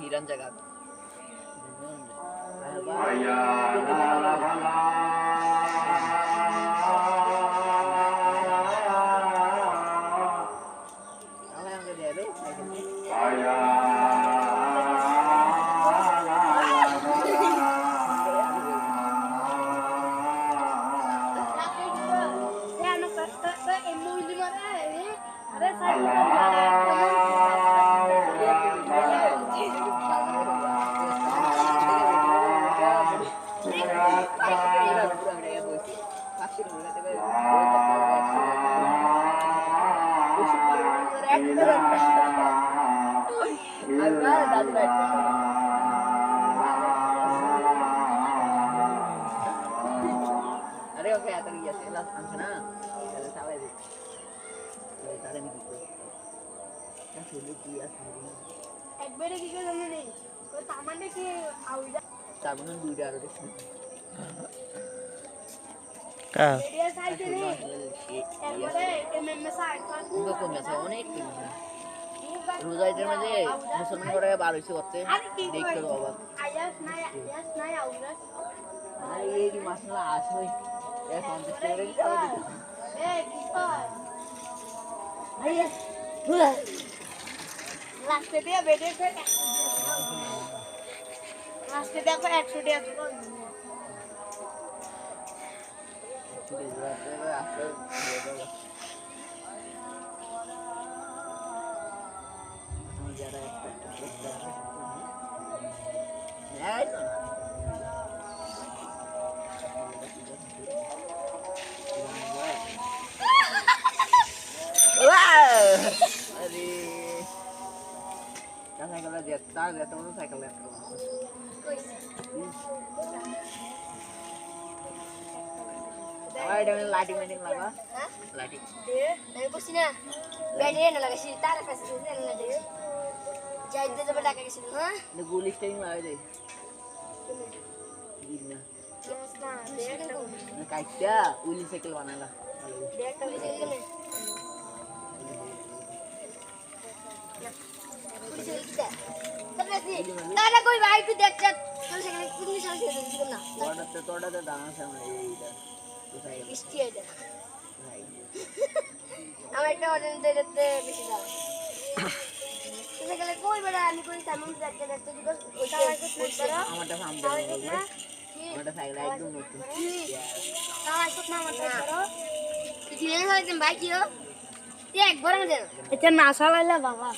हिरन जगह अरे ओके आता नहीं जैसे लास्ट अंक ना पहले सावे दे तारे नहीं की क्या सुने किया सुने एक बार की को জানো নেই তো তামানে কি আউইদা साबुन দুইটা আর দেখছ কা এরিয়া সাইডে নেই একবারে এমএমএস সাইড উনকো কোন আছে অনেক কি রোজা ঈদের মাঝে মুসলমান করে বার হইছে করতে দেখতে অবাক আয়াস নাই আউইদা আর এই কি মাসলা আসই এ 50 টাকা দিয়ে খাওয়া দিত এ কি কর আয়াস লাস্টে দিয়ে বেডে করে লাস্টে দেখো 100 টাকা দিলো ছুটি রাতে আসলে যারা একটা अरे क्या साइकिल है देता तो साइकिल है आवाज में लाइटिंग मीटिंग लगा लाइटिंग दे नहीं बसी ना बैटरी ना लगा सी तार पैसे दे ना दे जाय दे जब लगा के सी हां ने गोली स्टेरिंग लगा दे गिरना यस ना दे तो ने काट्या उली साइकिल बनाला दे तो साइकिल में दादा कोई भाई भी देख चल साइकिल कितनी साल से दे ना तोड़ा तो डांस है मैं इधर तो साइकिल स्टियर दे আমার একটা অর্ডার দিতে বেশি দাও সাইকেল কই বড় আমি কই সামনে দেখতে দেখতে দিগো ওটা আমাকে ফুল করো আমারটা সামনে আমারটা সাইকেল একদম নতুন আমার তো নাম করো দিলে হইছে ভাই কিও তুই একবার না দেন এটা না চালাইলা বাবা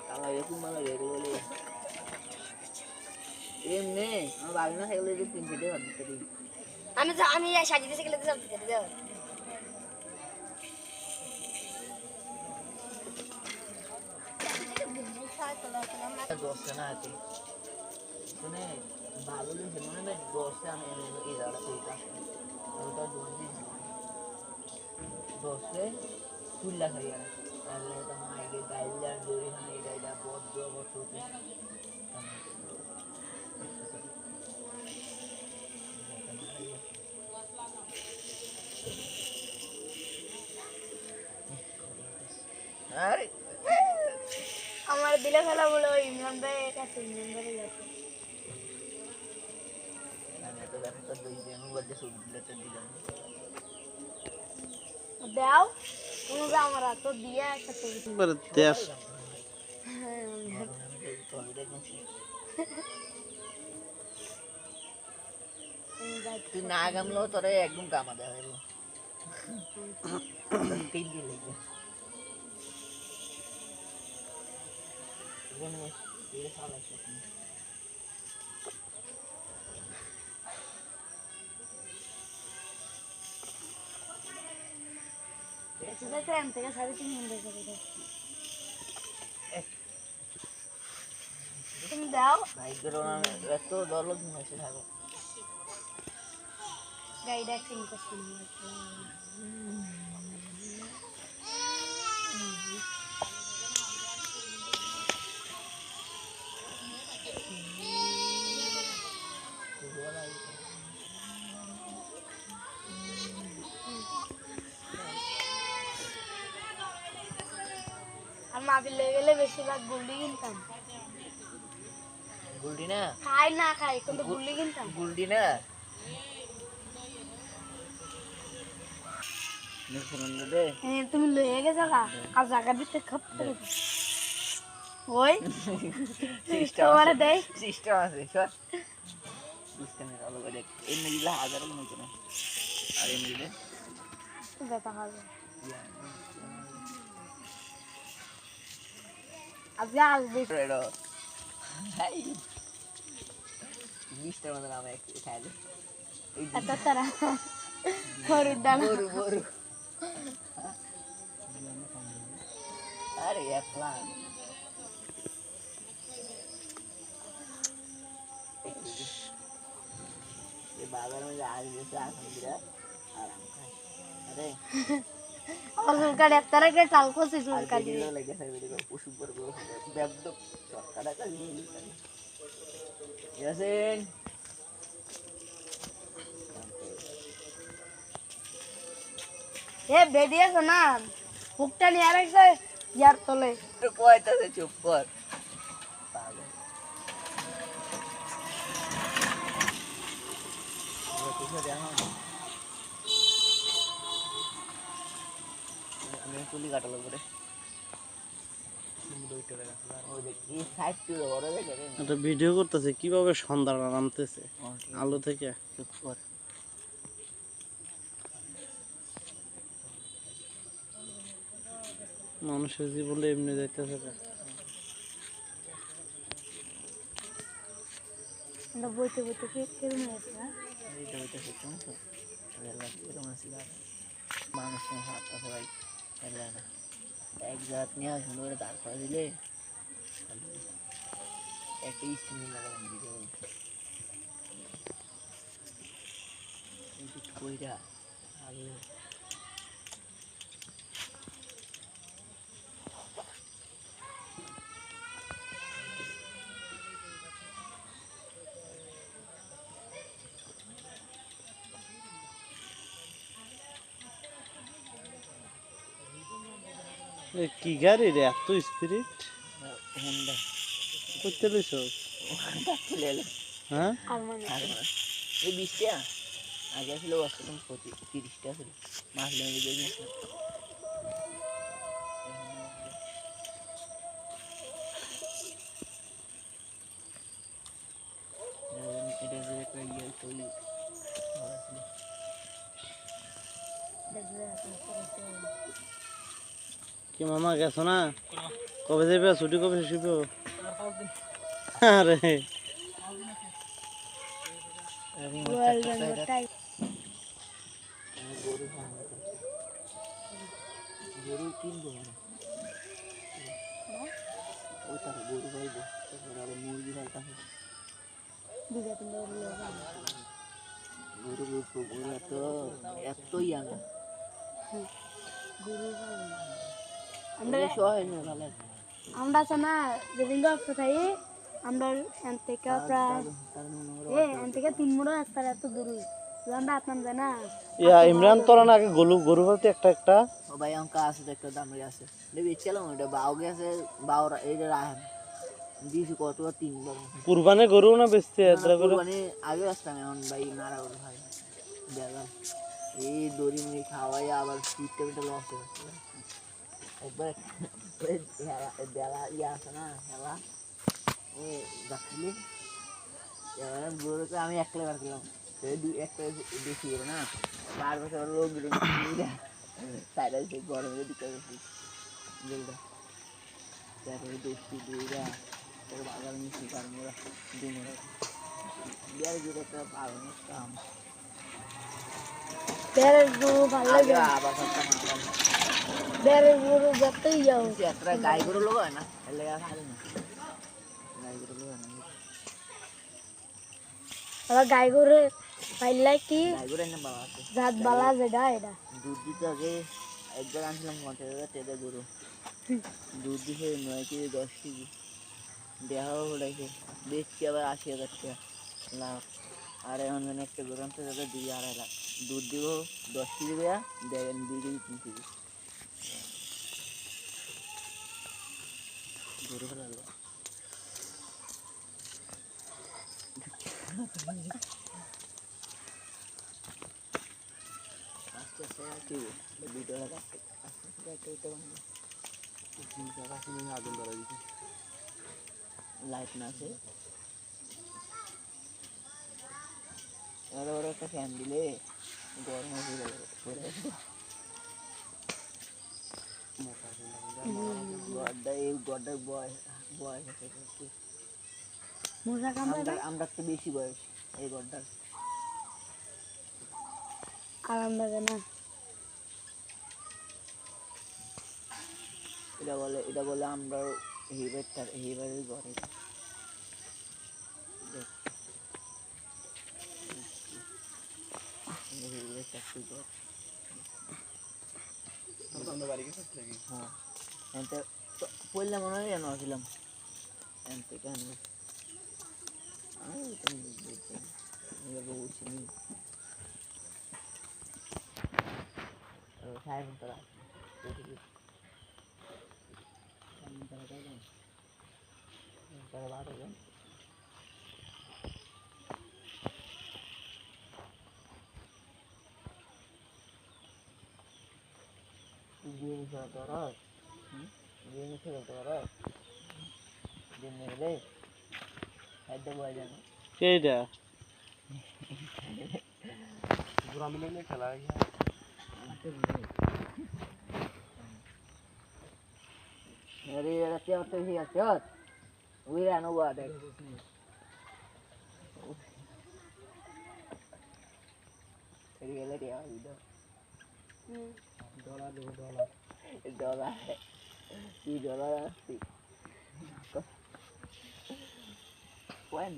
kalau itu malah ya dulu ini আমার বাড়ি না সাইকেল দিয়ে 3 ফিটে হচ্ছে তবে আমি সাজিয়ে সাইকেল দিয়ে যাবো দিতে দাও दोस्त ना आते सुने बालू ने सुने मैं दोस्त आने ये ज़्यादा कोई था और तो दोस्त से खुला खरीदा पहले तो हमारे के गाइडलाइन दूरी हमें इधर बहुत दो बहुत होते अरे আমার দিলে ফেলা বলে ওই ইমরান ভাই কাছে ইমরান ভাই যাচ্ছে আমি তো দেখো দুই দিন মধ্যে শুট দিতে দিলাম দাও কোন আমার তো দিয়া একটা ছবি বড় দেশ তুই না গামলো তোরে একদম কামা দেওয়া তিন দিন লাগবে থেকে 3.5 ঘন্টা করে তুমি দাও এত দরদ মেসে থাকো গাইড অ্যাকশন করছি আর মাবিল লেগে গেলে বেশিরভাগ গুল্ডি কিনতাম গুলডি না খাই না খাই কিন্তু গুল্ডি কিনতাম গুলডি না তুমি লয়ে গেছো গা আর জায়গা দিতে খপ করে ওই তোমারে দেই সিস্টেম আছে সর সিস্টেমে ভালো করে এমনি দিলে 1000 এর মতো না আর এমনি দিলে বেটা হবে আজ আসবে রেডো হাই মিস্টার মানে নামে একটু খাইলে এত তারা গরুর ডানা বড় আরে একলা ये बाजार में आज जैसे आराम खाए अरे और उनका डॉक्टर के टाल को से सुन कर वीडियो लगे सर वीडियो पुश ऊपर को बैक दो शॉर्टकट का ये यासीन ये बेडिया सुना हुक्का नहीं आ रहा है यार तोले तो कोई तो से चुप कर पागल ये किसे देखो मैं कुली काट लो बड़े একটা ভিডিও করতেছে কিভাবে সন্ধ্যা নামতেছে আলো থেকে মানুষের জীবনে এমনি যাইতেছে আমরা বইতে বইতে কেমন আছে না এইটা হইতে শিখুন তো এলা এরকম আসিলা মানুষ নিয়ে হাত আছে ভাই এলা না এক জাত নিয়ে সুন্দর করে দাঁড় করে দিলে একটা স্টিম লাগালাম ভিডিও কইরা আগে কি গাড়ি রে এত স্পিরিট হুন্ডা করতে লইছ চলে এলো হ্যাঁ আর মানে এই 20 টাকা আগে ছিল 30 টাকা ছিল মাছ লেগে গিয়েছে এটা যে একটা ইয়ে তৈরি কি মামা গেছো না কবে যাবে ছুটি কবে শেষ হইব আরে গরু কিনবো ওই তার গরু পাইবো তারপরে আবার মুরগি পালতাম গরু এত এতই আনা আমরা সহায় না ভালো আমরা আছে না যেদিন রাস্তা থাই আমরা এখান থেকে প্রায় এখান থেকে 3 মুড়ো রাস্তা এত দূর আমরা আপনার জানা ইয়া ইমরান তোরা না আগে গরু বলতে একটা ও ভাই অঙ্কা আছে দেখতে দামে আছে দেবি চলো ওটা বাও গেছে বাওরা এই যে রাহেন দিছি কত 3 বার কুরবানি গরু না বেচতে এদরা করে মানে আগে আসতাম এখন ভাই মারা গেল ভাই দেখলাম এই দড়ি মুড়ি খাওয়াই আবার সিস্টেমটা লস হয়ে গেছে একবার বেলা ইয়ে আছে না হেলা ওই যাচ্ছিলি গরুকে আমি একলাই বার করলাম একটা বেশি করে না 5 বছর লোক তাইলে সে গরমের দিকে জলটা তারপরে দোষটি দুইরা তারপর বাজার মিশি কারমোরা দুমোরা বিয়ার জুড়ে একটা পালনের কাম বেড়ের গরু ভালো লাগে আবার সবটা মাথা বেড়ের গরু যতই যাও একটা গাই গরু লোক হয় না এলে খালি না গাই গরু লোক হয় না আবার গাই গরু পাইলাই কি গাই গরু এনে বাবা আছে জাত বালা যেটা এটা দুধ দিতে আগে একবার আনছিলাম 50,000 টাকা গরু দুধ দিছে 9 কেজি 10 কেজি দেহাও হলাইছে বেচছি আবার 80,000 টাকা লাভ আর এখন মানে একটা গরু আনতে যাবে 2-2.5 লাখ দুধ দিব 10 কেজি দেয়া দেন 2 কেজি 3 কেজি গরু ফেলালো আস্তে আস্তে কি ভিডিওটা কাটতে আস্তে আস্তে কাটতে আগুন ধরা দিচ্ছে লাইট না আছে ওরা একটা ফ্যান দিলে গরম হয়ে যাবে গড়টা এই গড়টার বয়স আছে আমরা তো বেশি বয়স এই গড়টার আরাম লাগে না এটা বলে আমরা হেবারের ঘরে পড়লে মনে হয় কেন আসলাম কেইটা খেলা अरे रस्ते होते ही आते हो वही रहना हुआ है रियल है यार इधर डॉलर है ये डॉलर है when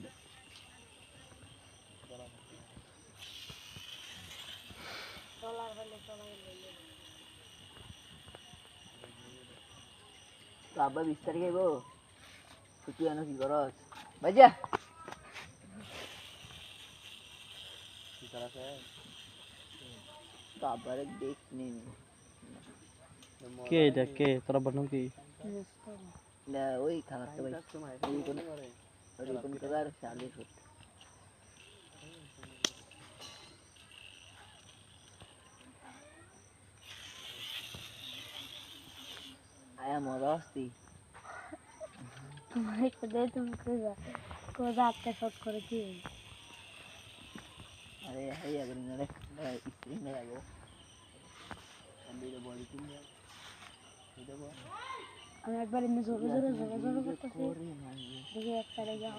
তো আব্বা 20 তারিখে গো তুই আনো কি করস বাজা কি করছ তো আব্বার দেখ নিন কে এটা কে তোরা বানাও কি না ওই খাওয়াতে ভাই এই কোন ওই কোন কার শালি ফুট आया मौलास्ती तुम्हारे को दे तुम को रात का शॉट कर की अरे है अगर इन्होंने स्क्रीन में लगो अंदर तो बॉडी टीम है इधर वो আমি একবার এমনি জোরে করতেছি দেখি এক সাইডে যাও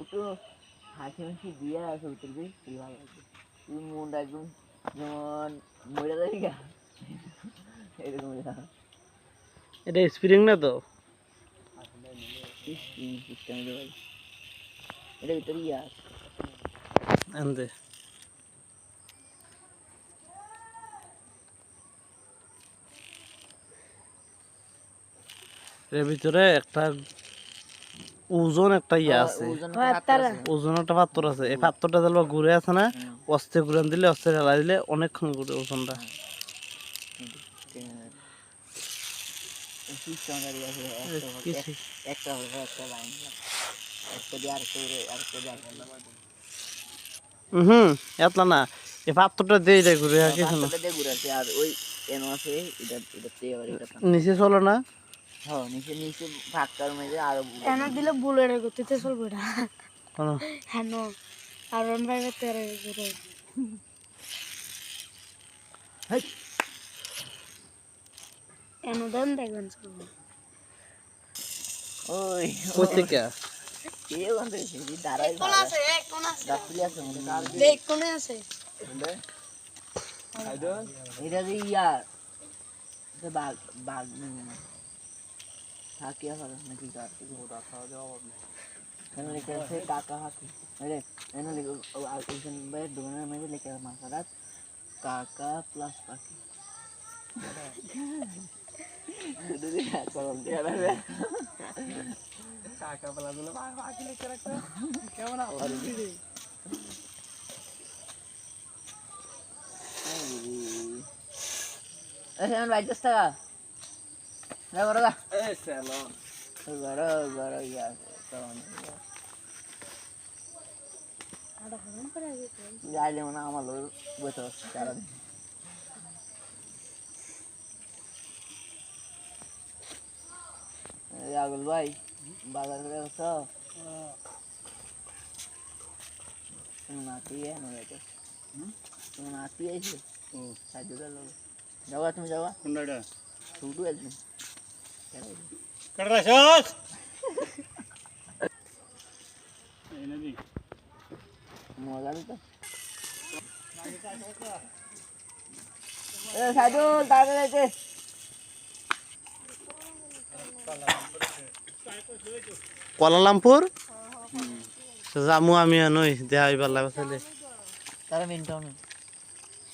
একটু হাসি হাসি দিয়ে আছে উত্তর দিয়ে কি ভালো লাগে তুই মনটা একদম যেমন মরে যাবি গা এরকম এটা স্প্রিং না তো সিস্টেম ভাই এটা ভিতরে ইয়ে আছে আনতে এর ভিতরে একটা ওজন একটা ইয়ে আছে ওজন একটা পাত্র আছে এই পাত্রটা দিলে ঘুরে আছে না অস্তে ঘুরান দিলে অস্তে ঢালা দিলে অনেকক্ষণ ঘুরে ওজনটা একটা লাইন একটা দিয়ে আরেকটা এতলা না এই পাত্রটা দিয়ে যায় ঘুরে আর কিছু না ঘুরে আছে আর ওই এনো আছে এটা নিচে চলো না হ্যাঁ নিচে ভাগ করার মধ্যে আরো এনা দিলে বুলেট করতে চলবে না কোনো হ্যাঁ নো আর 1 তেরে জুড়ে হেই অনুদান দেখবেন সব ওই কই থেকে কে বন্ধ হয়েছে দাঁড়াই কোন আছে কোন আছে ডাকলি আছে মনে কার দেখ কোন আছে এটা যে ইয়ার এটা বাঘ বাঘ থাকি হবে নাকি গাছ ওটা খাওয়া যাওয়া হবে এখানে লিখে আছে কাকা হাতি আরে এখানে লিখে ওইখানে বাইরে দোকানের মধ্যে লিখে আছে মাথারাত কাকা প্লাস পাখি কাকা প্লাস বলে পাখি লিখে রাখতে কেমন আবার আমার বাইক 10 টাকা বড় গা বড় বড় ইয়া আড়া হরন করে গেছে যাইলে মনে আমার লোক বসে সারাদিন আগল ভাই বাজার করে বসো তুমি নাতি তুমি নাতি আইছো সাহায্য করে লোক যাওয়া তুমি যাওয়া কোনটা ছুটু একদম कटरा शॉट মজা তো সাইদুল তাড়াতাড়ি আছে কুয়ালালামপুর জামু আমি নই দেখা হইবার লাগা ছেলে তারা মিনটাও না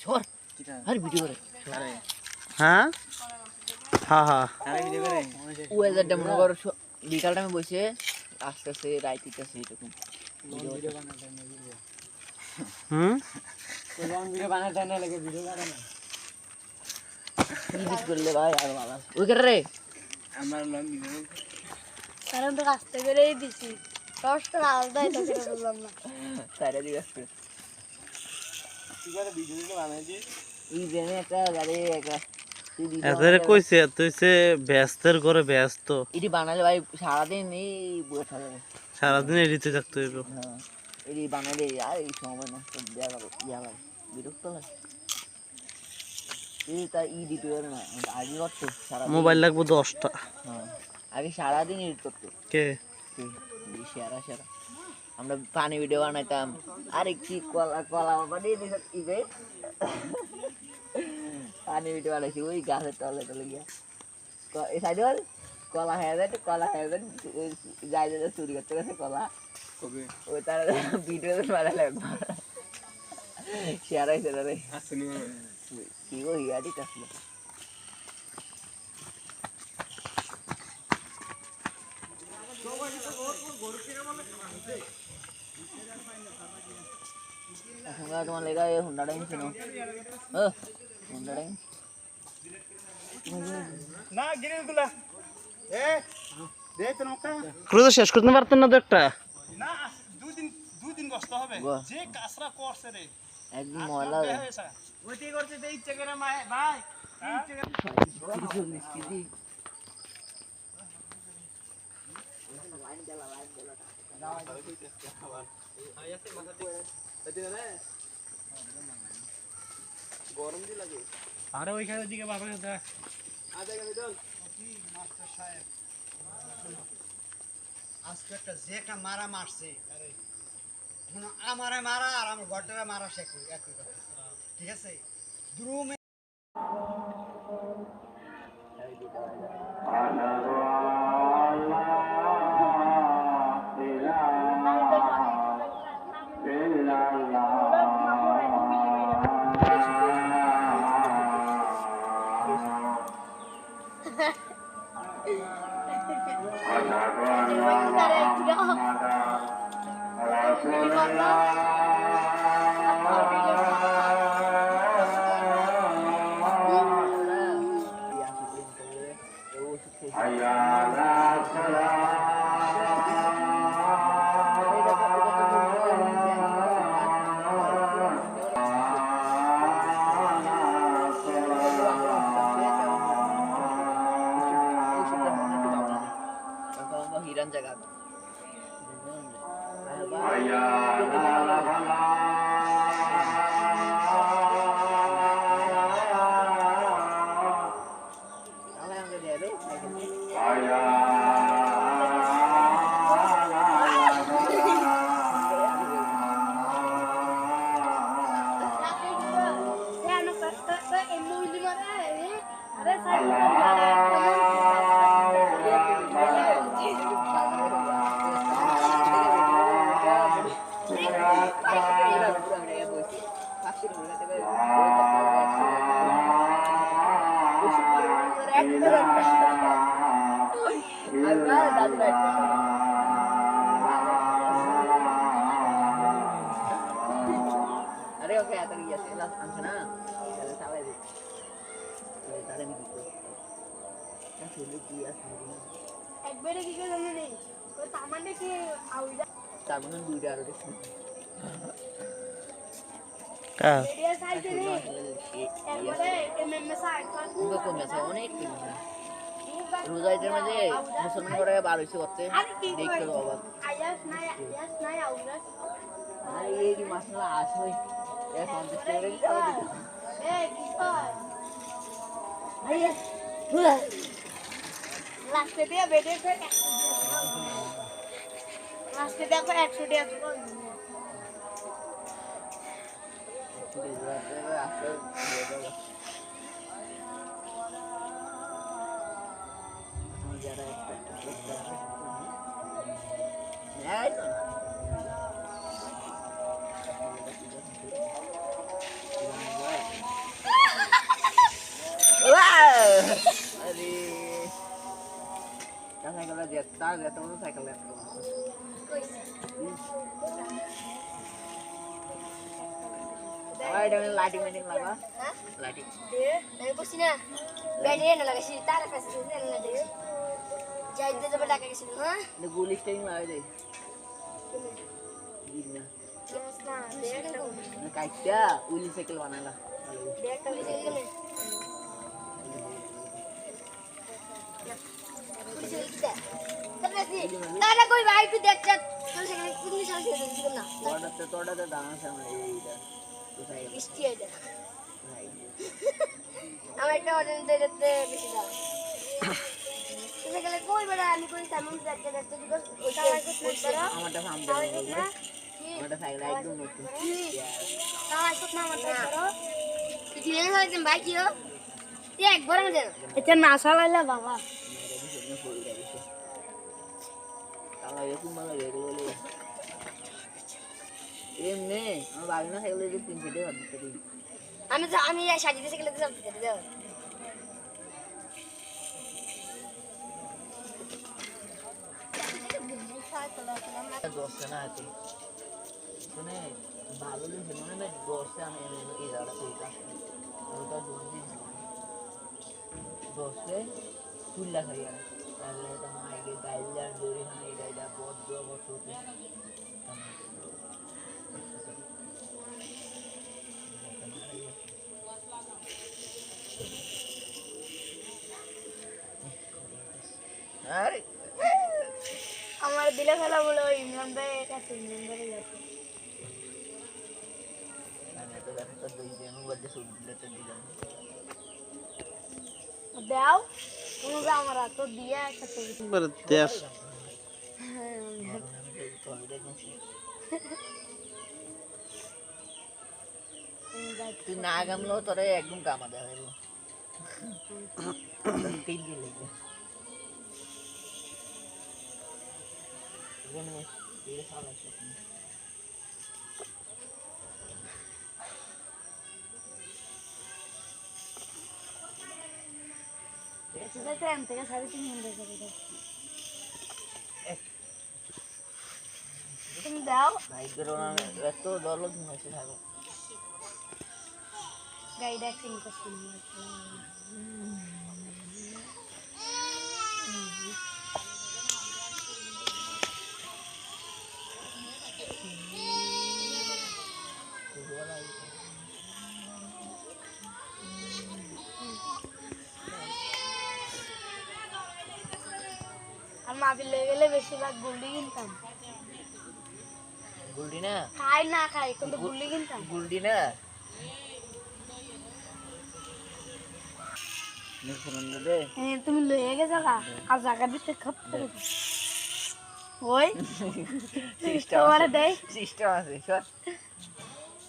সর আর ভিডিও করে হ্যাঁ হ্যাঁ হ্যাঁ ওয়েদারটা মনে করো বিকাল টাইমে বসে আস্তে আস্তে রাইট দিতেছে এরকম ভিডিও করলে ভাই আর ভালো ওই করে রে কারণ তো রাস্তা করেই দিছি দশটা আলাদা এটা করে বললাম না সাইডে দিকে আসছে এই জেনে একটা গাড়ি একটা এদের কইছে তুইছে ব্যস্তের করে ব্যস্ত এটি বানালে ভাই সারাদিন এই বসে থাকে সারাদিন এডিতে থাকতে হইব হ্যাঁ এটি বানালে আর এই সময় নষ্ট দেওয়া গেল ইয়া ভাই বিরক্ত লাগে এই তা এডিট করে না আগে করতো সারা মোবাইল লাগবে 10টা হ্যাঁ আগে সারাদিন এডিট করতো কে সেরা সেরা আমরা পানি ভিডিও বানাইতাম আরে কি কলা কলা বানিয়ে দিছে ইবে পানি ভিডিও বানাইছি ওই গাছের তলে তলে গিয়া এই সাইডে কলা হয়ে যায় যাই যাই চুরি করতে গেছে কলা ওই তার ভিডিও বানালে একবার শেয়ার হয়েছে রে কি গো ইয়াদিত আসলো তোমার লেগা হুন্ডা টাইম ছিল হুন্ডা টাইম ना गिरे तुला ए दे তো নৌকা ক্রুজ শেষ করতে পারতেন না তো একটা না দুই দিন কষ্ট হবে যে কাসরা করছে রে একদম ময়লা ওইটি করতে দে ইচ্ছে করে ভাই কিছু মিষ্টি গরম দি লাগে আরে ওইখানের দিকে বাবা দেখ আজকে একটা যে একটা মারা মারছে আমারে মারা আর আমার ঘরটারে মারা শেখ একই কথা ঠিক আছে দ্রুমে হিরান জায়গা তাহলে আমাকে দিয়ে দে সাইকেল अरे ओके आता नहीं जैसे लास्ट अंक ना चलो सावे दे তারে আমি দিতে আসলে কি আছে একবারে কি করে জানো নেই ওই তামান্ডে কি আউলা তারপরে দুইটা আরো দেখছি কা রেডিয়া সাইডে নেই একবারে এমএমএস সাইড উনকে কোন আছে অনেক কি রোজাইদের মাঝে মুসলমান করে 1200 করতে দেখতে অবাক আয়াস নাই আউলা আর এই কি মাসলা আসই এ 50 টাকা দিতে হবে এ কি কর আইয়া লাস্টে দিয়ে বেডে করে লাস্টে দেখো 100 টাকা দিবো সাইকেল যেতা যেত সাইকেল লাইটিং লাইটিং লাগা লাইটিং আমি বসি না বেডে না লাগাইছি তার কাছে না দে যাইতে যাবে টাকা গেছিল হ্যাঁ গুলি স্টেরিং লাগাই দে দিনা কেস না দেখটা কাইটা উলি সাইকেল বানালা দেখটা লিখে দিলে দাদা কই ভাই তুই দেখ তোর সেখানে তুমি সাথে দিবি না তোড়াতে দাম আছে আমার এইটা তো সাইকেল বৃষ্টি এটা আমার একটা অর্ডার দিতে বেশি দাম তুমি গেলে কই বড় আমি কই সামনে দেখতে দেখতে দিগো ওটা আমাকে ফোন করো আমারটা সামনে আমারটা সাইকেল একদম নতুন আমার কত নাম আছে করো তুই এনে হইছেন ভাই কিও তুই একবার আমি দেন এটা না চালাইলা বাবা তাহলে এরকম ভালো রেগুলো এমনি আমার বাড়ি না সাইকেল 300 টাকা দিতে দিই আমি সাজিয়ে সাইকেল দিতে যাবো দাও দশটা না আছে শুনে ভালো দিন মনে না দশটা আমি এই জায়গাটা তৈরি ওটা 2 দিন দশে 2 লাখ হয়ে গেল তাহলে তো মাইকে গাইলার দড়ি হাই গাইলা বদ্ধ বছর আরে আমার দিলে ফেলা বলে ওই ইমরান ভাই কাছে ইমরান ভাই যাচ্ছে আমি তো একটা দুই দিন মধ্যে শুট দিতে দিলাম দাও তুমি আমার তো দিয়ে একটা ছবি একবারে দেশ তুই না গামলেও তোরে একদম কামা দেওয়া হবে 3 দিন লাগবে ये सारा সেটা এম থেকে 3.5 ঘন্টা তুমি দাও ভাই করোনা এত দরদ হয়েছে থাকো গাইড অ্যাক্সিং করছি আর মাহফিল লেগে গেলে বেশিরভাগ গোল্ডই কিনতাম গুলডি না খাই না খাই কিন্তু গুলি কিনতাম গুলডি না দে তুমি লয়ে গেছো গা আর জায়গা দিতে খপ করে দাও। ওই তোমারে দেই সিস্টেম আছে সর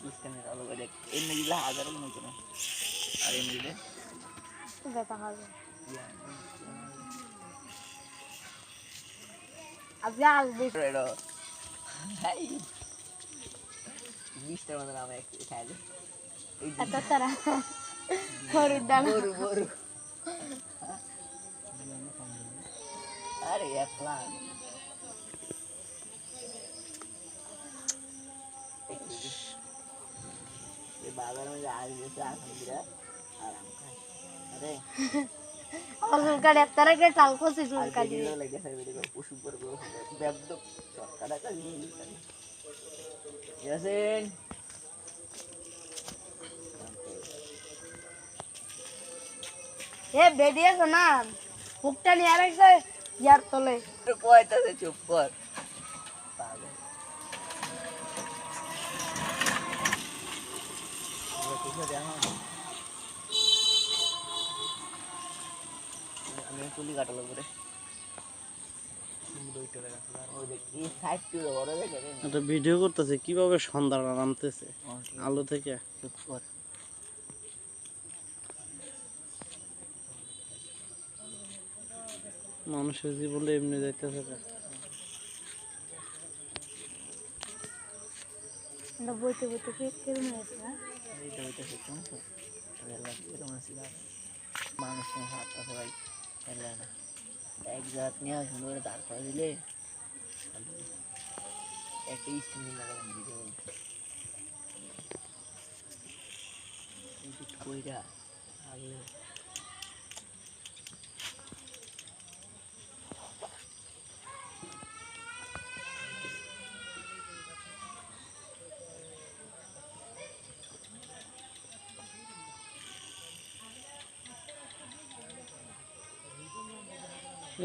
সিস্টেমের আলো দেখ এমনি দিলে হাজার মতো না আর এমনি দিলে বেটা হবে আজ আসবে রেডো হাই মিস্টার মতো নামে একটু খাইলে এত তারা হরুদ দাম বড় বড় আরে একলা ये बाजार में आज जैसे आज हम गिरा आराम का अरे और उनका डॉक्टर के टाल को से आज उनका वीडियो लगे सर वीडियो को पुश ऊपर को वेब तो शॉर्टकट का यासीन ए बेडिया सुना मुक्ता नहीं आ रहा है यार तले तो कोई तो से चुप कर पागल ये किसे जाना আমি কুলি কাটালো করে ও দেখ এই সাইড টু বড় দেখে রে একটা ভিডিও করতেছে কিভাবে সন্ধ্যাটা নামতেছে আলো থেকে চুপ কর মানুষের জীবনে এমনি যাইতেছে না। ना बोलते बोलते फिर में है এই তো এটা শিখুন তো তাহলে এরকম আসলে মানুষের হাত আছে ভাই তাহলে না এক জাত নিয়ে সুন্দর করে দাঁড় করে দিলে একটা স্টিম লাগাবেন ভিডিও কইরা আগে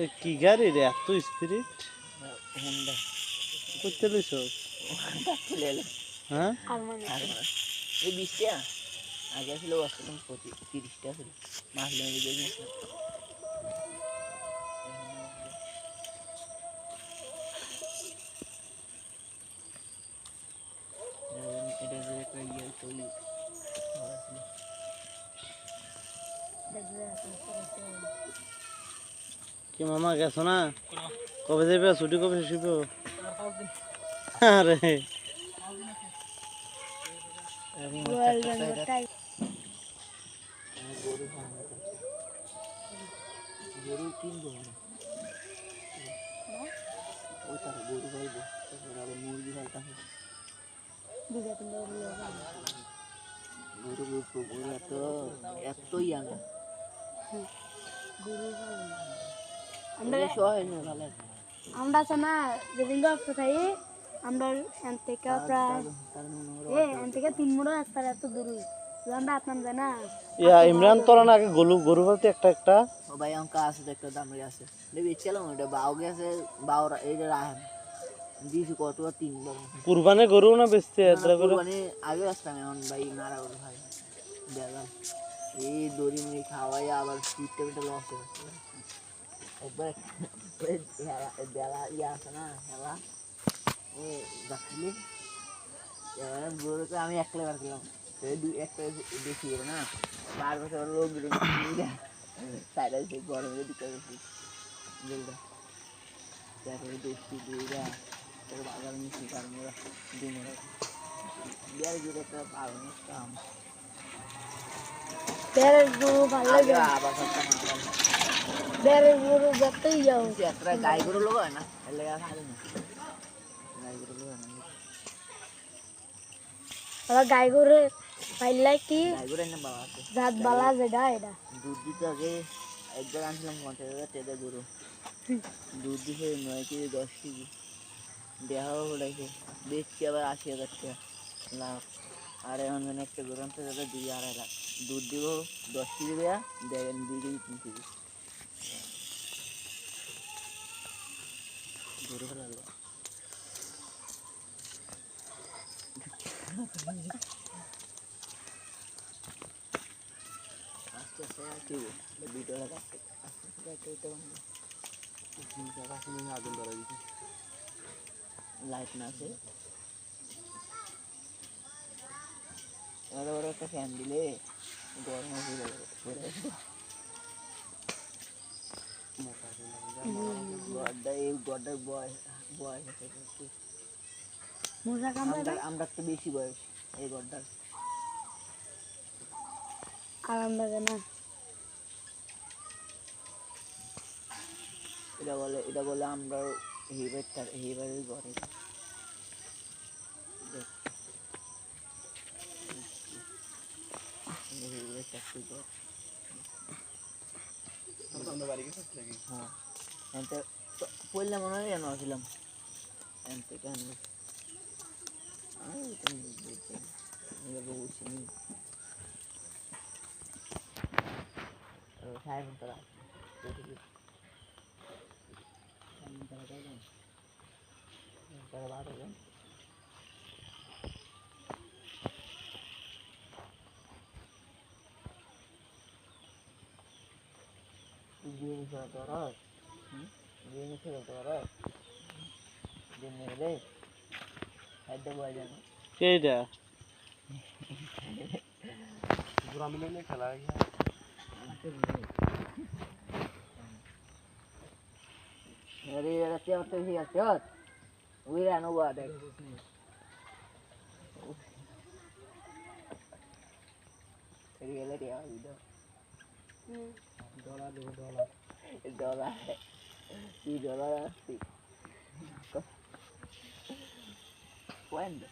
এ কি গাড়ি রে এত স্পিরিট হুন্ডা করতে লইছ চলে এলো হ্যাঁ और मन আর এই 20 টাকা আগে ছিল 30 টাকা ছিল মাছ লেগে গেছে এটা যে একটা ইয়ে তৈরি কি মামা গেছো না কবে যাবে ছুটি কবে শেষ হইব আরে वर्ल्ड में टाइप গরু কিনবো ওই তার গরু পালবো তারপর আবার মুরগি পালতাম दिखा तुम लोग গরু গরু এত ইয়া না गुरु আমরা সহায় না ভালো আমরা শোনা যেদিন গল্প খাই আমরা এখান থেকে প্রায় এখান থেকে 3 মুড়ো রাস্তা এত দূর আমরা আপনার জানা ইয়া ইমরান তোরা না আগে গরু গরু বলতে একটা একটা ও ভাই অঙ্কা আছে একটা দামে আছে দেবি চলাম ওটা বাও গেছে বাওরা এই যে রাহেন দিছি কত 3 বার কুরবানে গরু না বেচতে এতটা করে মানে আগে আসতাম এখন ভাই মারা গেল ভাই দেখলাম এই দড়ি মুড়ি খাওয়াই আবার সিস্টেমটা লস হয়ে গেছে একবার দেলা ইয়ে আছে না হেলা ও যাচ্ছিলি গরুকে আমি একলা বার করলাম একটা দেখি না 12 বছর লোক সাইডে সে গরমে দিতে গেছি বলটা তারপরে দেখছি দুইটা তারপর বাজার মিশি কারমোরা ডিমোরা বিয়ার জুড়ে একটা ভালো কাম বের গরু ভালো লাগে আবার সবটা মারা বের গরু যতই যাও একটা গাই গরু লোক হয় না এলে খাবে না গাই গরু লোক হয় না আর গাই গরু পাইলাই কি গাই গরু না বাবা আছে জাত বালা যেটা এটা দুধ দিতে আগে একবার আনছিলাম 50,000 টাকা গরু দুধ দিছে 9 কেজি 10 কেজি দেখাও হলাইছে বেচছি আবার 80,000 টাকা লাভ আর এখন মানে একটা গরু আনতে যাবে 2-2.5 লাখ দুধ দিব 10 কেজি দেয়া দেন 2 কেজি 3 কেজি গরু ভালো আস্তে আস্তে কি ভিডিওটা কাটতে আস্তে আস্তে কাটতে আগুন ধরা দিচ্ছে লাইট না আছে এত বড় একটা ফ্যান দিলে গরম হয়ে যাবে গড়টা এই গড়টার বয়স আছে মজা কামড়া আমরা তো বেশি বয়স এই গড়টার আরাম লাগে না এটা বলে আমরা হেবারের ঘরে হ্যাঁ পড়লে মনে হয় কেন আসলাম কেন কেইটা পুরা মিলে খেলা अरे रस्ते होते ही आते हो वही रहना हुआ है रियलिटी है इधर डॉलर है ये डॉलर है when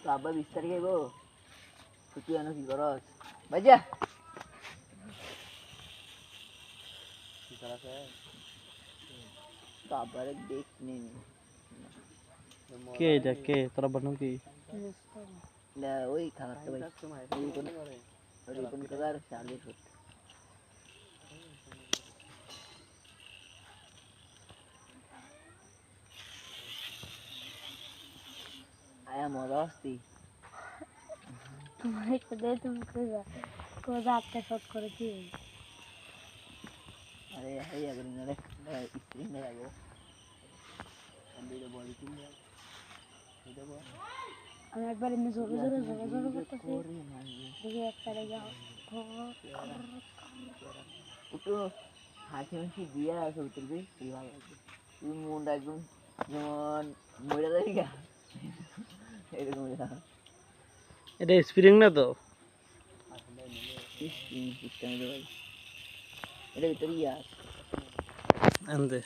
Kabar bister ke bo, kutu anu si koros, baca. Kabar dek ni. কেইটা কে তোরা বানাও কি Lah, oi khabar tu baik. Oi pun kabar shalih hut. Ayah morosti. तुम्हारे को दे तुम को आपका शॉट करो की अरे है अगर इन्हें स्क्रीन में लगो अंदर तो बॉडी टीम है इधर वो আমি একবার এমনি জোরে করতেছি দেখি একটা লেগে একটু হাসি হাসি দিয়ে আছে উঠবে কি ভালো লাগে তুমি মনটা একদম যেমন মরে যাবে গা এরকম এটা স্প্রিং না তো সিস্টেম ভাই এটা ভিতরে ইয়ে আছে আনতে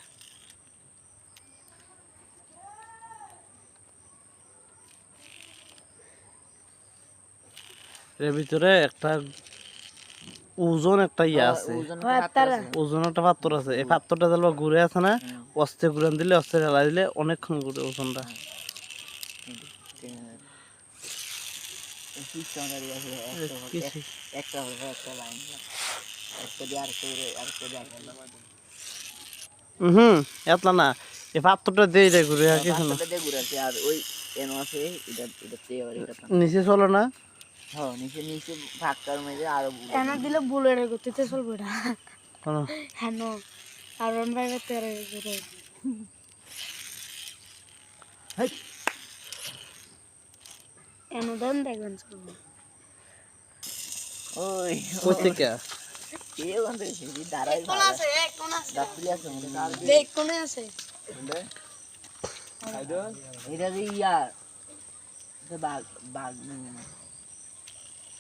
এর ভিতরে একটা ওজন একটা ইয়ে আছে ওজন একটা পাত্র আছে এই পাত্রটা দিলে ঘুরে আছে না অস্তে ঘুরান দিলে অস্তে ঢালা দিলে অনেকক্ষণ ঘুরে ওজনটা একটা লাইন একটা দিয়ে আরেকটা এতলা না এই পাত্রটা দিয়ে যায় ঘুরে আর কিছু না ঘুরে আছে আর ওই এনো আছে এটা নিচে চলো না হ্যাঁ নিচে ভাগটার মধ্যে আরো এনা দিলে বুলেট করতে চলবে না কোনো হ্যাঁ নো আর রন ভাই তেরে করে এনো দেন দেখবেন চলবে ওই কই থেকে কে বন্ধ হইছে দাঁড়াই কোন আছে দাপলি আছে দেখ কোনে আছে এটা যে ইয়ার এটা বাগ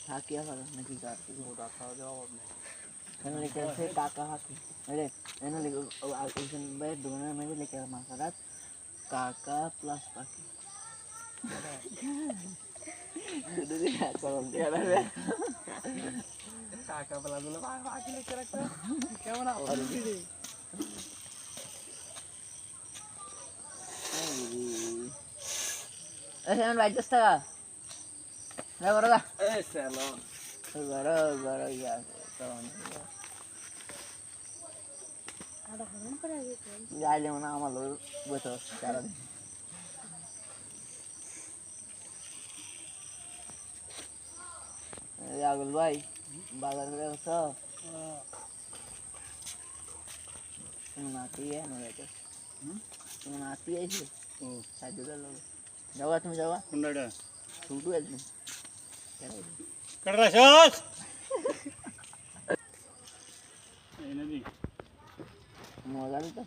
থাকিয়া ভালো নাকি গাছ ওটা খাওয়া যাওয়া নেই এখানে লিখে আছে কাকা হাতি আরে এখানে লিখে ওইখানে বাইরে দোকানের মধ্যে লিখে মাথাটা কাকা প্লাস পাখি কাকা বলা গুলো বাকি লিখে রাখতে কেমন এখন বাইক দশ টাকা বড় এই স্যালন বড় ইয়া ada kamu kena gitu. যাইলে মনে হয় আমার লোক বসে আছে সারাদিন। এই আগুল ভাই বাজার করে গেছো? তুমি নাতি এনো যাইতে তুমি নাতি আইছো সাহায্য করে লোক যাওয়া তুমি যাওয়া কোনটা ছুটু একদম কটা শেষ এই নদী মজা নিত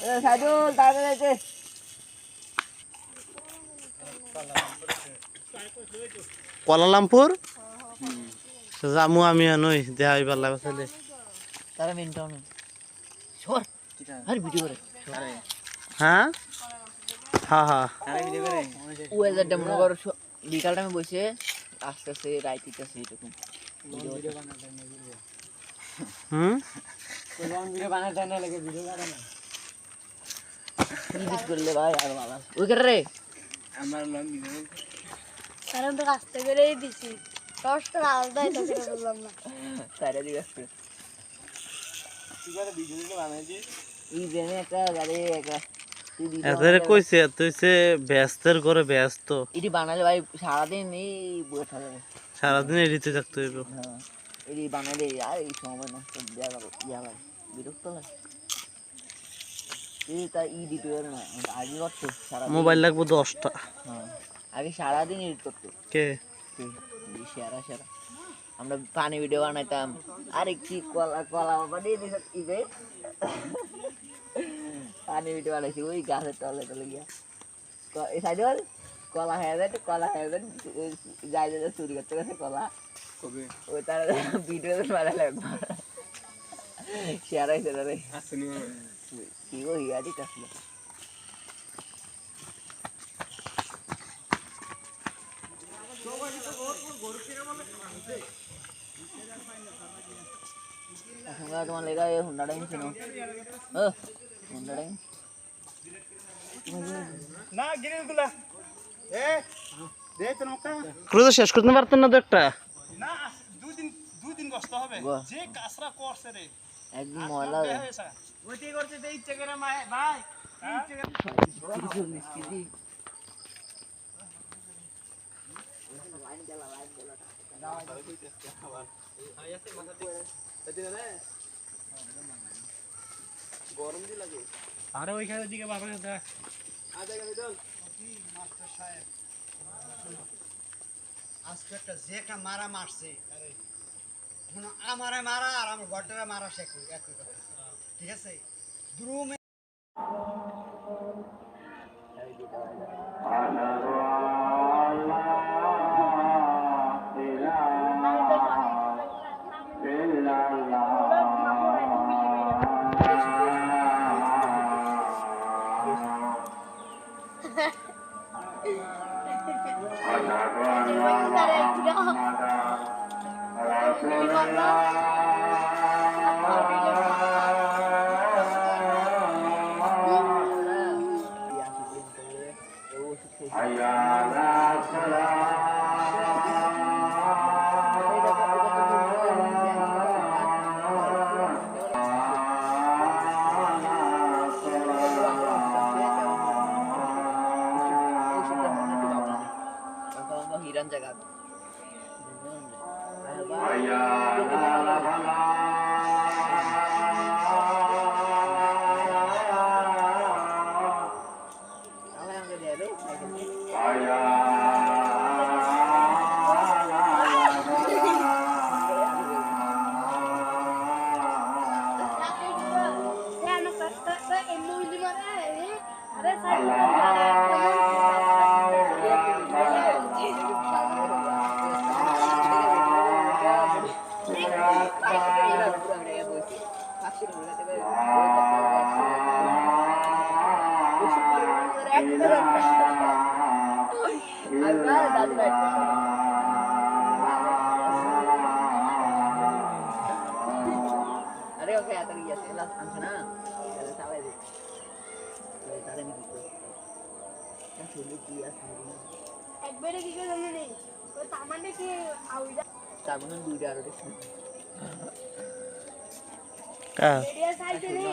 এ সাইদুল তাড়াতাড়ি যাইতে কুয়ালালামপুর যামু আমি নই দেখা হইবার লাগবে ছেলে তারা মিনিটাও না সর আর ভিডিও করে হ্যাঁ হ্যাঁ হ্যাঁ ওয়েদারটা মনে করো বিকাল টাইমে বসে আস্তে আস্তে রাইত দিতেছে এরকম হুম ইডিট করলে ভাই আর ভালো ওই করে রে আমার নাম ভিডিও কারণ তো রাস্তা করেই দিছি দশটা আলাদা এটা করে বললাম না সাইডে দিকে আসছে তুই ভিডিও বানাইছিস এই জেনে একটা গাড়ি একটা এদের কইছে তুইছে ব্যস্তের করে ব্যস্ত এটি বানালে ভাই সারাদিন এই বসে থাকে সারাদিন এডিতে থাকতে হইব হ্যাঁ এটি বানালে আর এই সময় নষ্ট দেওয়া গেল ইয়া ভাই বিরক্ত লাগে এই তা ইডিট করে না আগে করতো সারা মোবাইল লাগবে 10টা হ্যাঁ আগে সারাদিন এডিট করতো কে সেরা সেরা আমরা পানি ভিডিও বানাইতাম আরে কি কলা কলা বানিয়ে দিস ইবে পানি ভিডিও বানাইছি ওই গাছের তলে তলে গিয়া এই সাইডল কলা হয়ে যায় যাই যাই চুরি করতে গেছে কলা কবে ওই তার ভিডিও বানালে একবার শেয়ার হয়েছে রে আসেনি কি গো ইয়াদিত আসলো তোমার লেগা হুন্ডা টাইম ছিল হুন্ডা টাইম না গিরে গুলা এ দে তো নকা ক্রুজ শেষ করতে পারতেন না তো একটা না দুই দিন কষ্ট হবে যে কাঁচরা করছে রে একদম ময়লা ওইটাই করছে তো ইচ্ছে করে ভাই গরম দি লাগে আরে ওইখানের দিকে বাবা দেখ আজকে একটা যে একটা মারা মারছে মনে আমারে মারা আর আমার ঘরটারে মারা একই কথা ঠিক আছে দ্রুমে হিরান জায়গা अरे ओके आता नहीं है लास्ट आंसर ना चलो साले दे তারে নি কি না শুনে কি আছে একবারে কি করে জানেন ওই সামান্য কি আউইদা সামনে দুইটা আর দেখছেন কার এরিয়া সাইডে নেই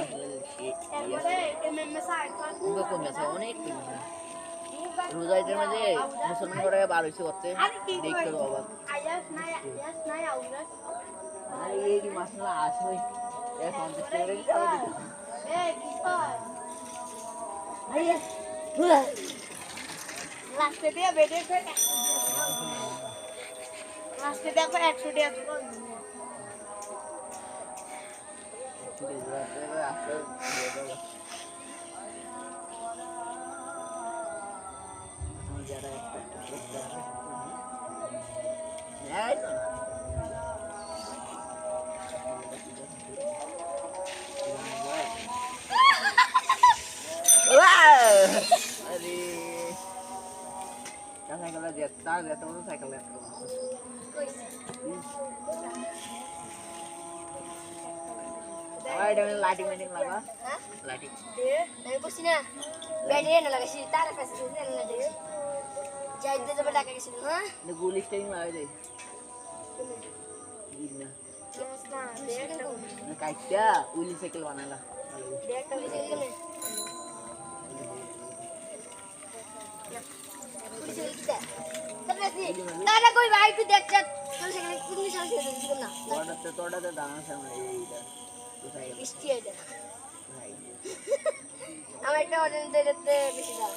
একবারে এমএমএ সাইড উবে কমে আছে অনেক কমে আছে রোজা ঈদের মাঝে মুসলমান করে বার হইছে করতে দেখতে তো অবাক আয়াস নাই আউরাস আরে এই কি মাছ না আসবে এ 50 টাকা করে দিতে হবে এ কি কয় আইয়ে লাস্টে দিয়া বেডে ফেট লাস্টে দেখো 100 টাকা লাইটিং লাইটিং লাগা লাইটিং আমি বসি না ব্যাটারি না লাগাইছি তার কাছে না দে যাই দে যাবে টাকা গেছিল হ্যাঁ গুলি স্টেরিং লাগাই দে দিনা না দেখটা না কাইটা উলি সাইকেল বানালা দেখটা লিখে দিলে দাদা কই ভাই তুই দেখ চল সেখানে তুমি সাথে দিছ না তোড়াতে দানা সামনে এইটা তো সাইকেল বৃষ্টি এটা আমার একটা অর্ডার দিতে বেশি দাও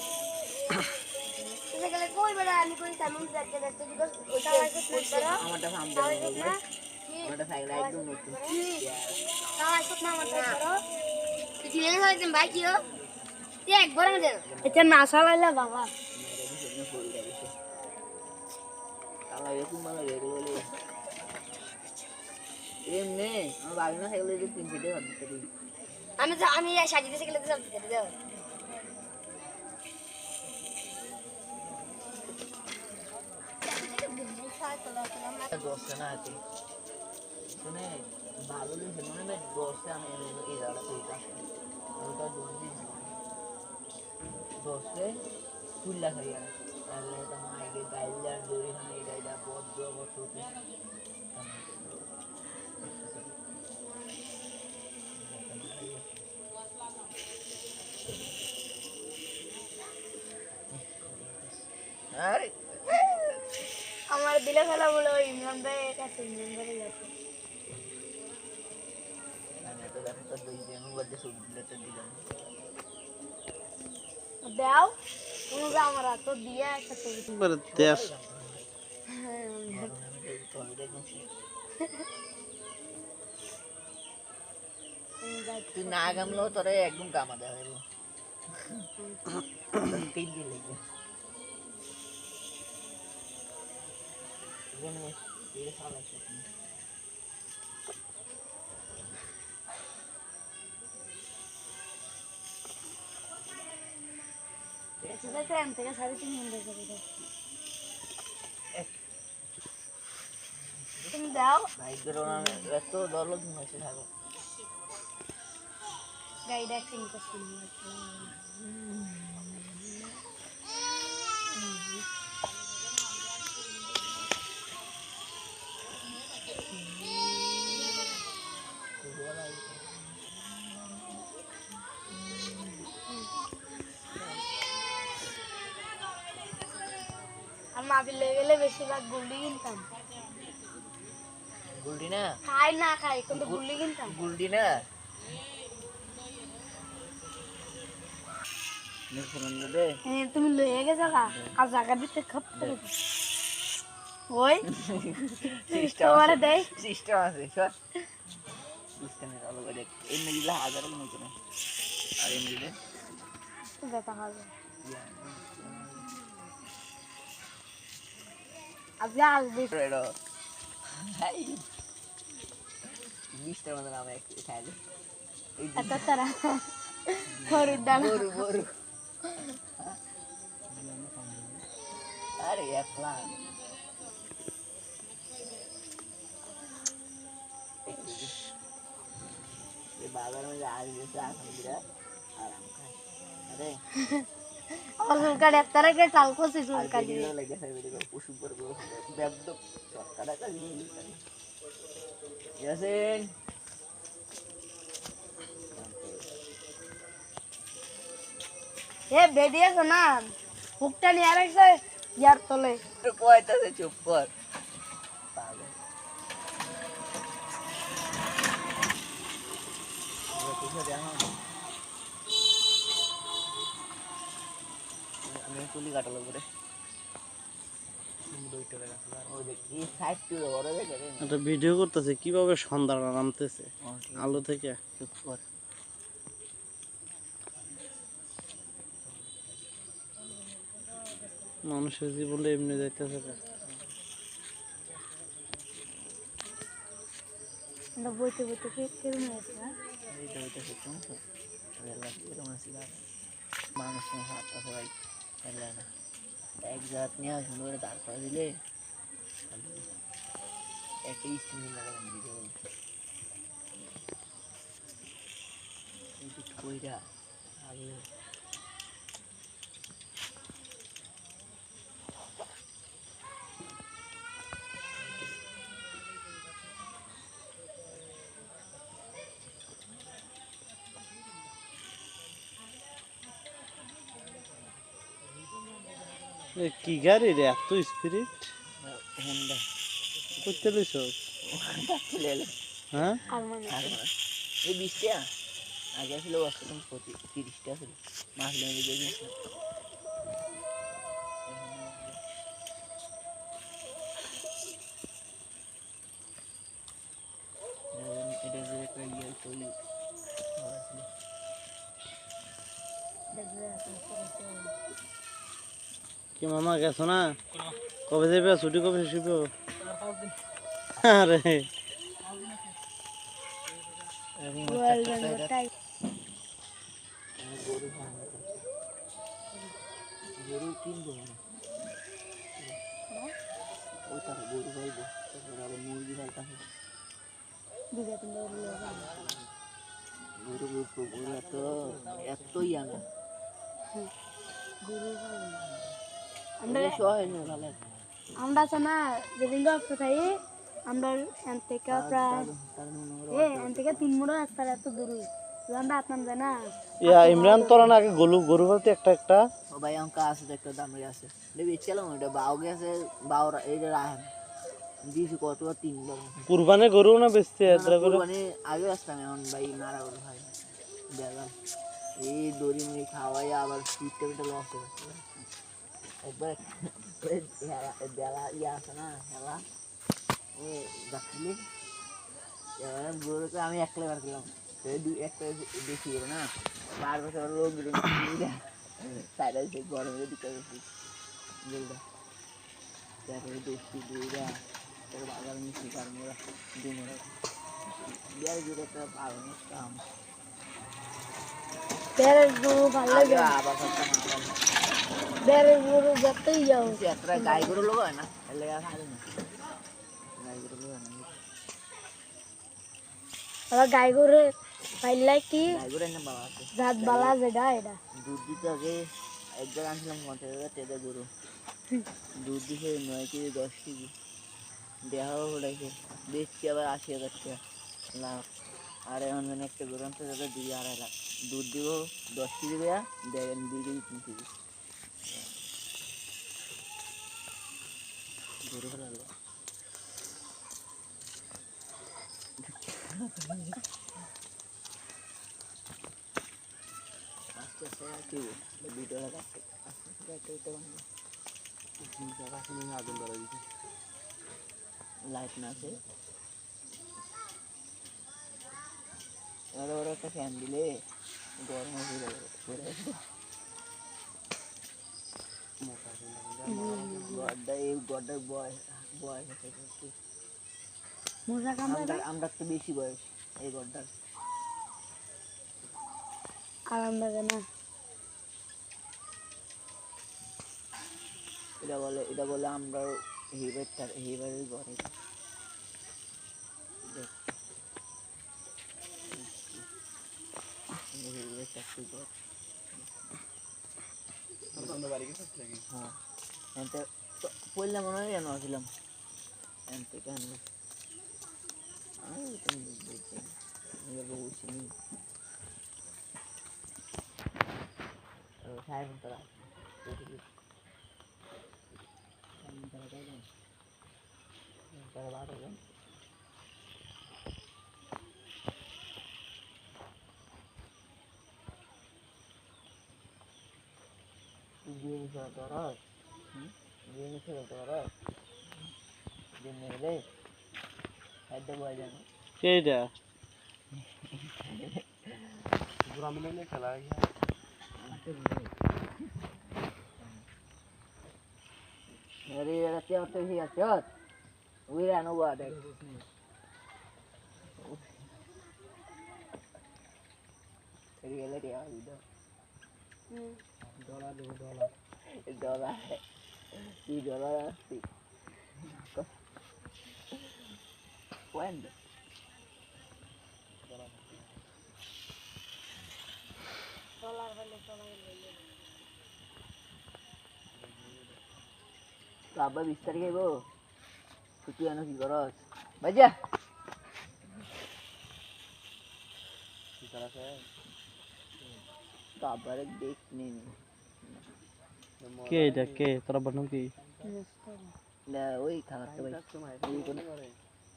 সেখানে কই বড় আমি কই তেমন দেখতে দেখতে দিবস ওটা আছে না আমারটা সামনে আমারটা সাইকেল একদম নতুন না আসো না আমার করো তুই দিলে না একদম ভাই কিও তুই একবার না দেন এটা না চালাইলে বাবা কালা এরকম ভালো রেগুলো বলে এমনি আমার বাড়ি না সাইকেল দিয়ে 3 ফিটে ধরতে দিই আমি সাজিতে সাইকেলে যাবো দিতে দাও दोस्त ना आते सुने बाबू ने सुना मैं दोस्त से हमें इधर से इधर उनका दोस्त से फुल लगा यार अरे तो माय के गाइडलाइन दूरी ना इधर बहुत बहुत होते अरे আমার দিলে ফেলা বলে ওই ইমরান ভাই কাছে ইমরান ভাই যাচ্ছে मैं तो देखो तो दो दिन बजे सूट लेते दिलाम দাও তুমি যা আমার তো দিয়া একটা ছবি করে দেশ তুই না গামলো তোরে একদম কামা দেওয়া হইলো 3 দিন লাগবে Bueno, ये साला चुप সেটা টাইম থেকে 3:30 ঘন্টা করে দাও তুমি দাও भाई कोरोना में तो दौलत में से थाको গাইড অ্যাকশন করছি আর মাবিল লেগে গেলে বেশিরভাগ গুল্লি কিনতাম गुल्डी ना খাই না খাই কিন্তু গুল্লি কিনতাম गुल्डी ना मेरे फोन दे তুমি লয়ে গেছো কা আর জায়গা দিতে খপ করে ওই তোমার দেই सिस्टम আছে সর সিস্টেমে ভালো করে এই মিলে 1000 এর মতো না আর এই মিলে দেখা হবে আজ আসবে রেডো হাই মিস্টার মানে নাম এক খাইলে এত তারা হরুদ দানা boru boru अरे एकला ये बाजार में जा रही है आराम खाए अरे আমার চুল কাটে তারা কে টাল করছে চুল আর কাটি ভিডিও লাগে সেই ভিডিও পশু পর ব্যবদ সরকার একটা ইয়াসিন এ বেরিয়েছে না হুকটা নিয়ে রাখছে ইয়ার তলে কয়টাতে চুপ কর পাগল আমি চুলি কাটালো করে একটা ভিডিও করতেছে কিভাবে সন্ধ্যাটা নামতেছে আলো থেকে। চুপ কর মানুষের জীবনে এমনি যাইতেছে না। আমরা বইতে বইতে কেরম হয়েছে না এইটা হইতেছে শুনছো এরকম আছে মানুষ হাতটা সবাই ফেলে না এক জাত নিয়ে সুন্দর করে দাঁড় করে দিলে একটা স্ক্রিন লাগাবেন ভিডিও কইরা আগে এ কি গাড়ি রে এত স্পিরিট হুন্ডা করতে লইছ? চলে এলো হ্যাঁ আর মানে এই 20 টাকা আগে ছিল 30 টাকা ছিল মাছ লেগে গেছে এটা যে একটা ইয়ে তৈরি কি মামা গেছো না? কবে যাবে? ছুটি কবে শেষ হইব? আরে রয়্যাল বেঙ্গলটাই গরু কিনবো না ওই তারা গরু পাইবো তারপরে আবার মুরগি পাইতাম বিঘা তিনটা গরু গরু এত ইয়া না আমরা সহায় না ভালো আমরা আছে না যেদিন গল্প থাই আমরা এখান থেকে প্রায় এখান থেকে 3 মুড়ো রাস্তা এত দূর আমরা আপনার যায় না ইয়া ইমরান তোরা না আগে গরু গরু বলতে একটা একটা ও ভাই অঙ্কা আছে একটা দামে আছে বেচছিলাম ওটা বাউ গেছে বাউ এইটা রাখেন দিয়েছি কত 3 বার কুরবানি গরু না বেচতে এতটা করে? মানে আগে আসতাম এখন ভাই মারা গেল ভাই দেখলাম এই দড়ি মুড়ি খাওয়াই আবার সিস্টেমটা লস হয়ে গেছে একবার বেলা ইয়ে আছে না খেলা ও যাচ্ছিলি গরুকে আমি একলা বার করলাম একটা বেশি গেল না 5 বছর রোগ সাইডে গরমের দিকে বেশি গেলটা তারপরে দোষটি দুইরা তারপর বাজার মিষ্টি কারমোরা দুমোরা বিয়ার জুড়ে একটা ভালো কাম বেড়ের গরু ভালো লাগে আবার সবটা মারা বেড়ের গরু যতই যাও একটা গাই গরু লোক হয় না এর লেগে খাই না গাই গরু লোক হয় না আবার গাই গরু পাইলাই কি গাই গরু না বাবা আছে জাত বালা যেটা এটা দুধ দিতে আগে একবার আনছিলাম 50,000 টাকা গরু দুধ দিছে 9 কেজি 10 কেজি দেহাও হলাইছে বেচছি আবার 80,000 টাকা লাভ আর এখন একটা গরু আনতে যাবে 2-2.5 লাখ দুধ দিব 10 কেজি দেয়া দেখেন 2 কেজি 3 কেজি গরু ফেলালো আস্তে আস্তে কি ভিডিওটা কাটতে আস্তে আস্তে কাটতে আগুন ধরা দিচ্ছে লাইট না আছে ওরা একটা ফ্যান দিলে গরম হয়ে যাবে গড্ডা এই গড্ডার বয়স আছে মশা কামড়ায় আমরা তো বেশি বয়স এই গড্ডার আরাম লাগে না এটা বলে আমরা হেবারের ঘরে হ্যাঁ এনতে পড়লে মনে হয় কেন আসলাম এনতে কেন আমি তো বুঝছি বুঝছি সাড়ে ঘন্টা কেইটা Dari tiap tu hias jod. Wira no gua dek. Dari ele dia itu. Dolar. Di dolar sih. When? Kabar bistar ke bo? Kutu anu ki koros. Baja. Kabar dek ni. কেইটা কে তোরা বানু কি La oi khabar to bhai.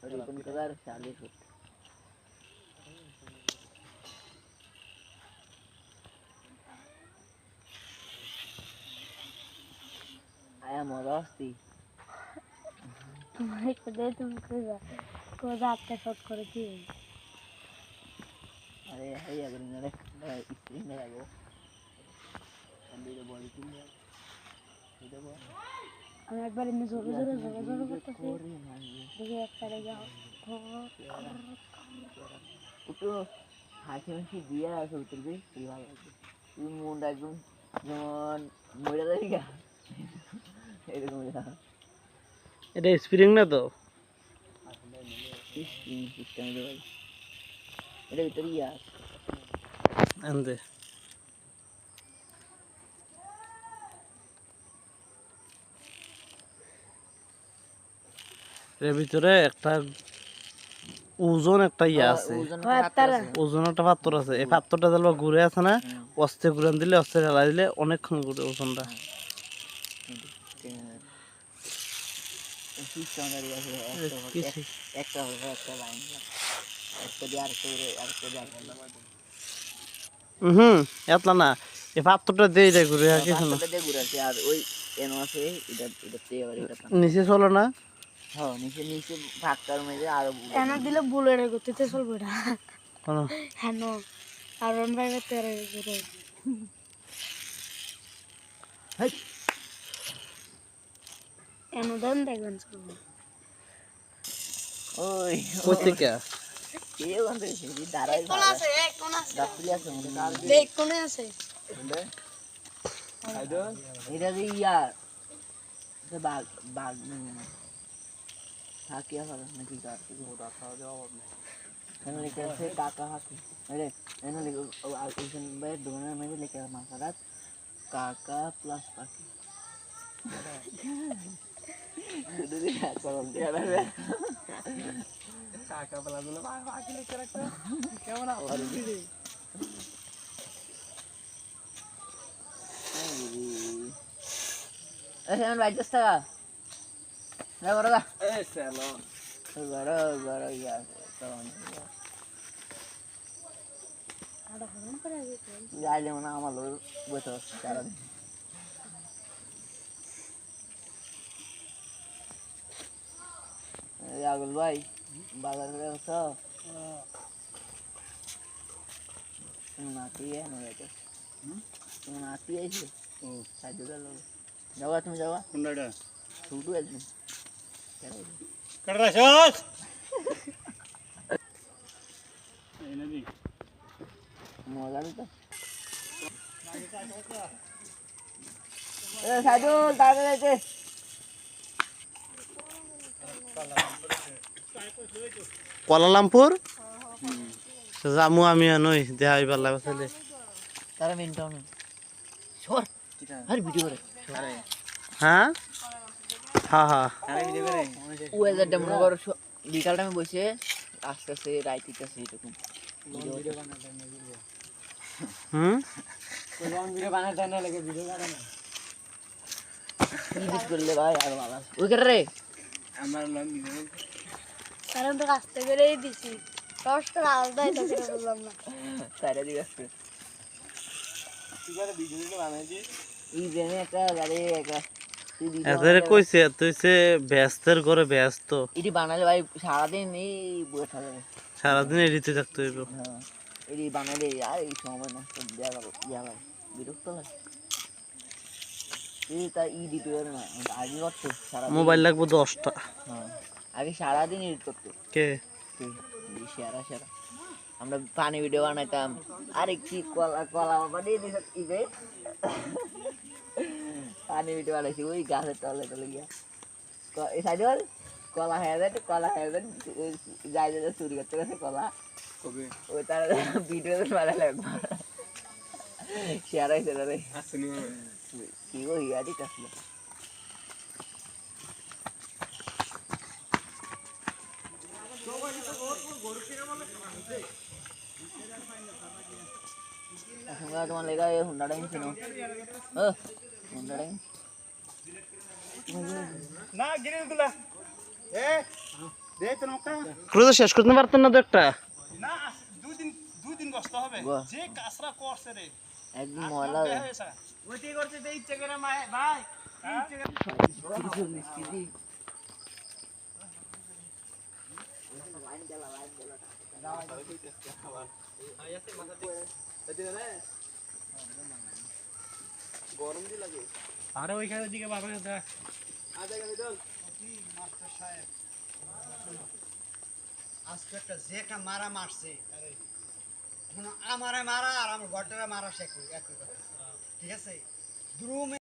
Oi kon kagar 40 foot. Aya modasti. तुम्हारे को दे तुम को रात का shot कर की अरे है अगर मेरे स्क्रीन में आगो अंदर तो बॉडी की है इधर वो हम एक बार इन जोर करते थे कोरी मान देखिए एक साइड जाओ उतो हाथी में से दिया ऐसे उतर गई दीवार तू मुंडा एकदम जवन मोड़ा देगा এরকম যা এটা স্প্রিং না তো সিস্টেম দে ভাই এটা ভিতরে ইয়া আনতে এর ভিতরে একটা ওজন একটা ইয়া আছে ওজন একটা পাত্র আছে এই পাত্রটা দিলে ঘুরে আছে না অস্তে ঘুরান দিলে অস্তে ঢালা দিলে অনেকক্ষণ ঘুরে ওজনটা সিস্টেম দে আছে একটা হবে একটা লাইন একটা দিয়ে আরেকটা হুম এতলা না এই পাত্রটা দিয়ে এটা ঘুরে আর কিছু না পাত্রটা দিয়ে ঘুরে আছে আর ওই এনো আছে এটা তে আর এটা নিচে চলো না হ্যাঁ নিচে ভাগটার মধ্যে আরো এনা দিলে বুলেট গতিতে চলবে না কোন হ্যাঁ নো আর রন ভাই তেরে জুরে হেই এনো দেন দেখবেন চলবে ওই কইতে কে কে বন্ধ হইছে দাঁড়াই কোন আছে ডাক্তারি আছে মনে কার দেখ কোনে আছে এটা যে ইয়া বাঘ থাকিয়া হবে নাকি কার ওটা খাওয়া যাওয়া হবে এখানে লিখে আছে কাকা হাতি আরে এখানে লিখে এইখানে বাইরে দোকানের মধ্যে লিখে আছে মাথারাত কাকা প্লাস পাখি কাকা প্লাস বলে পাখি লিখে রাখতো কেমন আবার এখন বাইতে থাকা না বড় দা এই সেলন বড় ইয়া তখন আড়া হরন করে গেছে যাইলে মনে আমার লোক বসে আছে কারণ আগুল ভাই বাজার করে বসো নাতি নড়াইতে নাতি আইছে সাহায্য করলো যাওয়া তুমি যাওয়া কোনটা ছুটু একদম কড়া শট এই নদী মজা তো এ সাজু তাড়াতাড়ি যাইতে কুয়ালালামপুর জামু আমি নই দেখাই পারলা বসলে তারা মিনিট সর আরে ভিডিও করে হ্যাঁ হ্যাঁ হ্যাঁ ওয়েদারটা মনে করো বিকাল টাইমে বসে আস্তে আস্তে রাইত দিতেছে এরকম হুম এডিট করলে ভাই আর ভালো আছে ওই করে রে কারণ তো রাস্তা করেই দিছি দশটা আলাদা এটা করে বললাম না সাইডে দিকে আসছে এই জেনে একটা গাড়ি একটা এদের কইছে তুই সে ব্যস্তের ঘরে ব্যস্ত এটি বানালে ভাই সারাদিন এই বসে থাকবে সারাদিন এডিতে থাকতে হইব হ্যাঁ এটি বানালে আর এই সময় নষ্ট দেওয়া গেল ইয়া ভাই বিরক্ত লাগে এই তা এডিট করে না আগে করতো সারা মোবাইল লাগবে 10টা হ্যাঁ আগে সারাদিন এডিট করতো কে সেরা সেরা আমরা পানি ভিডিও বানাইতাম আরে কি কলা কলা বানিয়ে দিছে ইবে পানি ভিডিও বানাইছি ওই গাছের তলে তলে গিয়া এই সাইডে কলা হয়ে যায় যাই যাই চুরি করতে গেছে কলা ওই তার ভিডিও বানালে একবার শেয়ার হয়েছে রে কি গো ইয়াদি আসলো তোমার লেগা হুন্ডা ডাইন ছিল হুন্ডা ডাইন না গিরিল গুলা এ দে তোর মুখটা ক্রুজ শেষ করতে পারতেন না তো একটা না দুই দিন কষ্ট হবে যে কাজরা করছে রে একদম ময়লা ওইটি করতে দে ইচ্ছে করে ভাই আরে ওইখানে দিকে বাবা দেখ আজকে একটা যে একটা মারা মারছে আমারে মারা আর আমার ঘরটারে মারা শেখ একই কথা ঠিক আছে দ্রুম